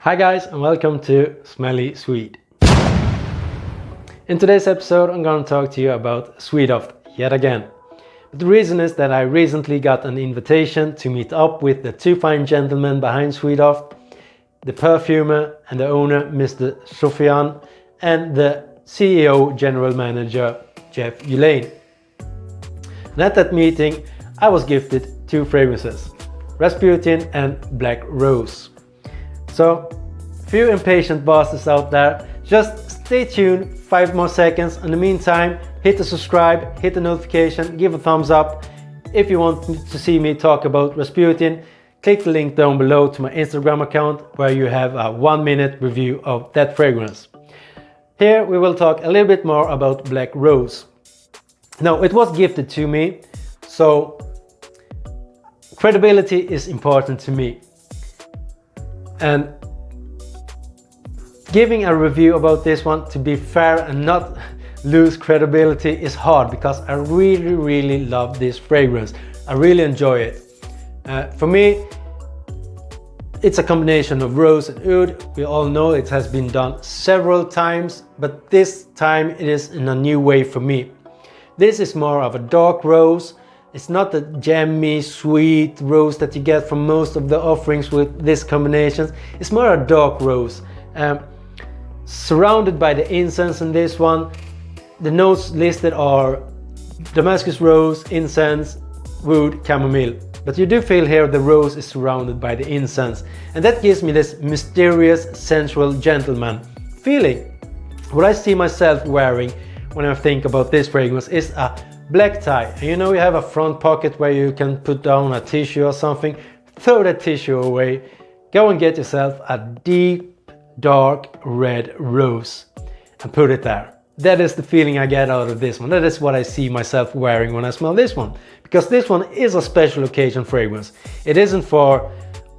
Hi guys, and welcome to Smelly Swede. In today's episode I'm going to talk to you about swedoft yet again. But the reason is that I recently got an invitation to meet up with the two fine gentlemen behind swedoft, the perfumer and the owner Mr. Juhlin, and the CEO General Manager Jeff Juhlin. And at that meeting I was gifted two fragrances, Rasputin and Black Rose. So, few impatient bosses out there, just stay tuned 5 more seconds. In the meantime, hit the subscribe, hit the notification, give a thumbs up. If you want to see me talk about Rasputin, click the link down below to my Instagram account where you have a 1-minute review of that fragrance. Here we will talk a little bit more about Black Rose. Now, it was gifted to me, so credibility is important to me. And giving a review about this one, to be fair and not lose credibility, is hard because I really love this fragrance. I really enjoy it. For me, it's a combination of rose and oud. We all know it has been done several times, but this time it is in a new way for me. This is more of a dark rose. It's not the jammy, sweet rose that you get from most of the offerings with this combination. It's more a dark rose. Surrounded by the incense in this one. The notes listed are Damascus rose, incense, wood, chamomile. But you do feel here the rose is surrounded by the incense. And that gives me this mysterious, sensual gentleman feeling. What I see myself wearing when I think about this fragrance is a black tie. And you know, you have a front pocket where you can put down a tissue or something. Throw that tissue away. Go and get yourself a deep, dark red rose and put it there. That is the feeling I get out of this one. That is what I see myself wearing when I smell this one. Because this one is a special occasion fragrance. It isn't for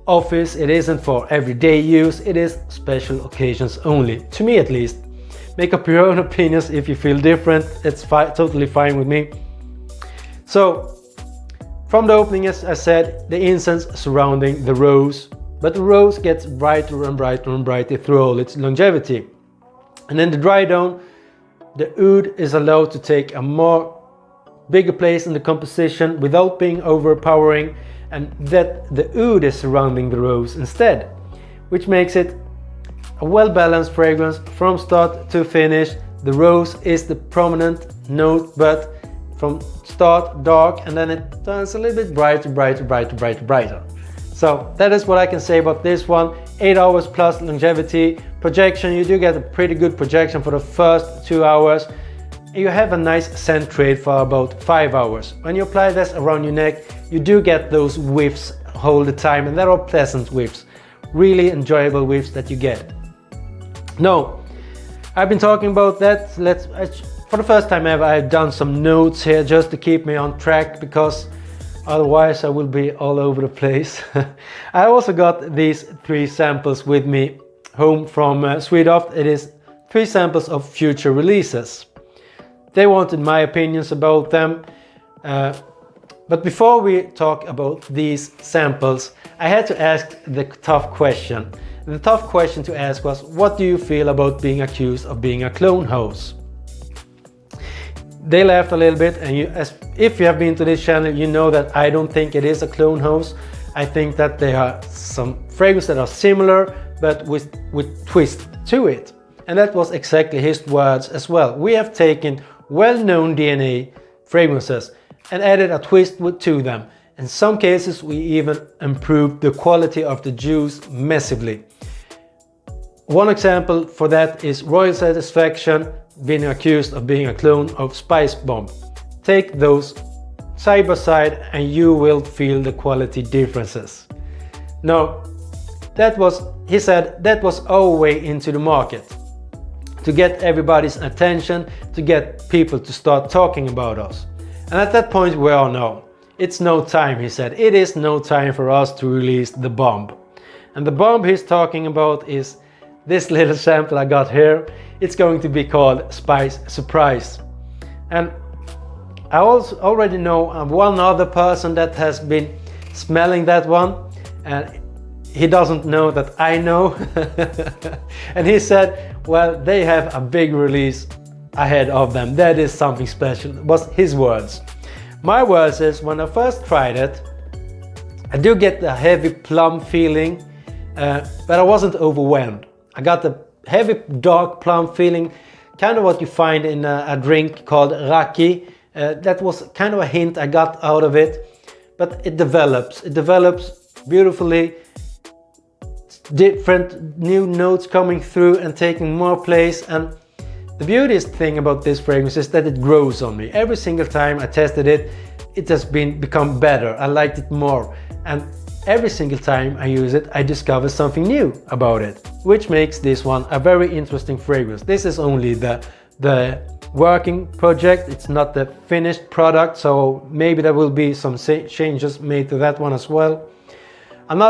office, it isn't for everyday use, it is special occasions only. To me at least. Make up your own opinions if you feel different. It's totally fine with me. So, from the opening, as I said, the incense surrounding the rose. But the rose gets brighter and brighter and brighter through all its longevity. And in the dry down, the oud is allowed to take a bigger place in the composition without being overpowering, and that the oud is surrounding the rose instead, which makes it a well-balanced fragrance from start to finish. The rose is the prominent note, but from start dark, and then it turns a little bit brighter. So that is what I can say about this one. 8 hours plus longevity. Projection, you do get a pretty good projection for the first 2 hours. You have a nice scent trade for about 5 hours. When you apply this around your neck, you do get those whiffs all the time, and they're all pleasant whiffs. Really enjoyable whiffs that you get. Now, I've been talking about that. For the first time ever, I've done some notes here just to keep me on track, because otherwise I will be all over the place. I also got these 3 samples with me home from swedoft. It is 3 samples of future releases. They wanted my opinions about them. But before we talk about these samples, I had to ask the tough question. The tough question to ask was, what do you feel about being accused of being a clone house? They laughed a little bit, and if you have been to this channel, you know that I don't think it is a clone house. I think that there are some fragrances that are similar, but with twist to it. And that was exactly his words as well. We have taken well-known DNA fragrances and added a twist to them. In some cases, we even improved the quality of the juice massively. One example for that is Royal Satisfaction being accused of being a clone of Spice Bomb. Take those side by side and you will feel the quality differences. Now, he said that was our way into the market, to get everybody's attention, to get people to start talking about us. And at that point we all know, it's no time, he said, it is no time for us to release the bomb. And the bomb he's talking about is this little sample I got here. It's going to be called Spice Surprise. And I also already know one other person that has been smelling that one, and he doesn't know that I know. And he said, well, they have a big release ahead of them. That is something special. It was his words. My words is, when I first tried it, I do get the heavy plum feeling, but I wasn't overwhelmed. I got the heavy dark plum feeling, kind of what you find in a drink called raki. That was kind of a hint I got out of it, but it develops beautifully. Different new notes coming through and taking more place. And the beautiest thing about this fragrance is that it grows on me. Every single time I tested it, it has become better. I liked it more. And every single time I use it, I discover something new about it, which makes this one a very interesting fragrance. This is only the working project. It's not the finished product, so maybe there will be some changes made to that one as well. And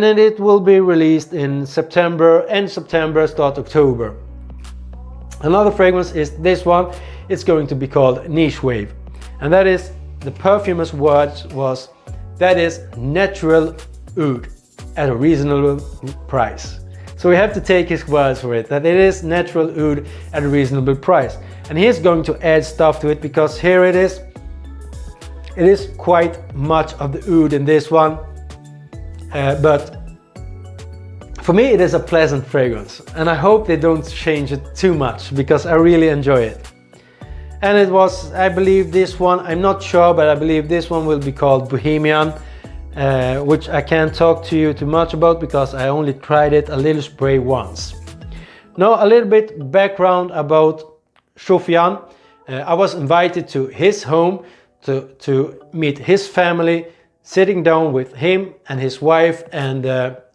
then it will be released in September, end September, start October. Another fragrance is this one. It's going to be called Niche Wave, and that is, the perfumer's words was, that is natural oud at a reasonable price. So we have to take his words for it, that it is natural oud at a reasonable price. And he's going to add stuff to it, because here it is quite much of the oud in this one, but for me it is a pleasant fragrance, and I hope they don't change it too much, because I really enjoy it. And it was, I believe this one, I'm not sure, but I believe this one will be called Bohemian, which I can't talk to you too much about because I only tried it a little spray once. Now a little bit background about Juhlin. I was invited to his home to meet his family, sitting down with him and his wife and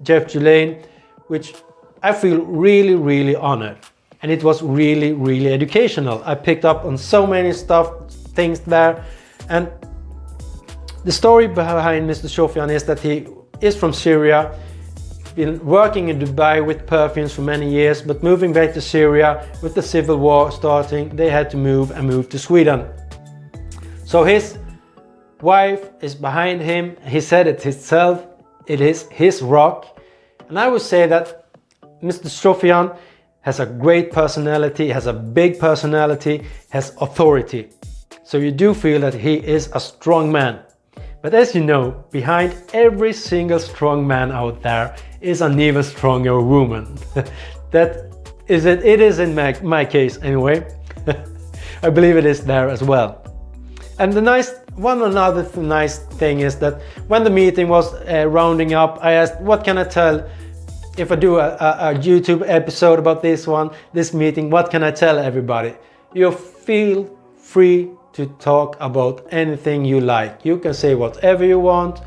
Jeff Juhlin, which I feel really, really honored. And it was really, really educational. I picked up on so many things there. And the story behind Mr. Juhlin is that he is from Syria, been working in Dubai with perfumes for many years, but moving back to Syria with the civil war starting, they had to move to Sweden. So his wife is behind him. He said it himself, it is his rock. And I would say that Mr. Juhlin has a great personality, has a big personality, has authority. So you do feel that he is a strong man. But as you know, behind every single strong man out there is an even stronger woman. That is it. It is in my case anyway. I believe it is there as well. And another nice thing is that when the meeting was rounding up, I asked, what can I tell if I do a YouTube episode about this meeting, what can I tell everybody? You feel free to talk about anything you like. You can say whatever you want.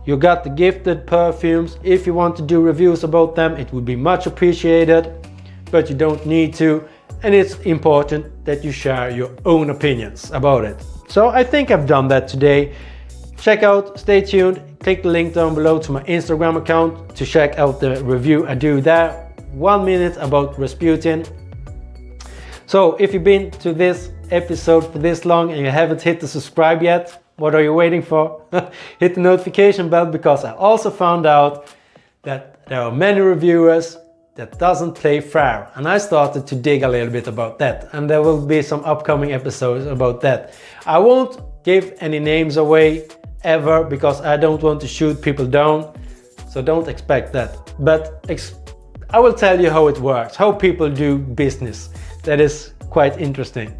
You got the gifted perfumes. If you want to do reviews about them, it would be much appreciated, but you don't need to. And it's important that you share your own opinions about it. So I think I've done that today. Check out, stay tuned, click the link down below to my Instagram account to check out the review I do there. 1 minute about Rasputin. So if you've been to this episode for this long and you haven't hit the subscribe yet, what are you waiting for? Hit the notification bell, because I also found out that there are many reviewers that doesn't play fair, and I started to dig a little bit about that, and there will be some upcoming episodes about that. I won't give any names away ever, because I don't want to shoot people down, so don't expect that. But I will tell you how it works, how people do business. That is quite interesting.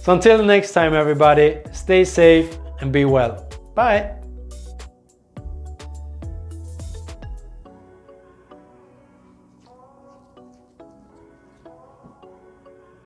So until next time everybody, stay safe and be well. Bye!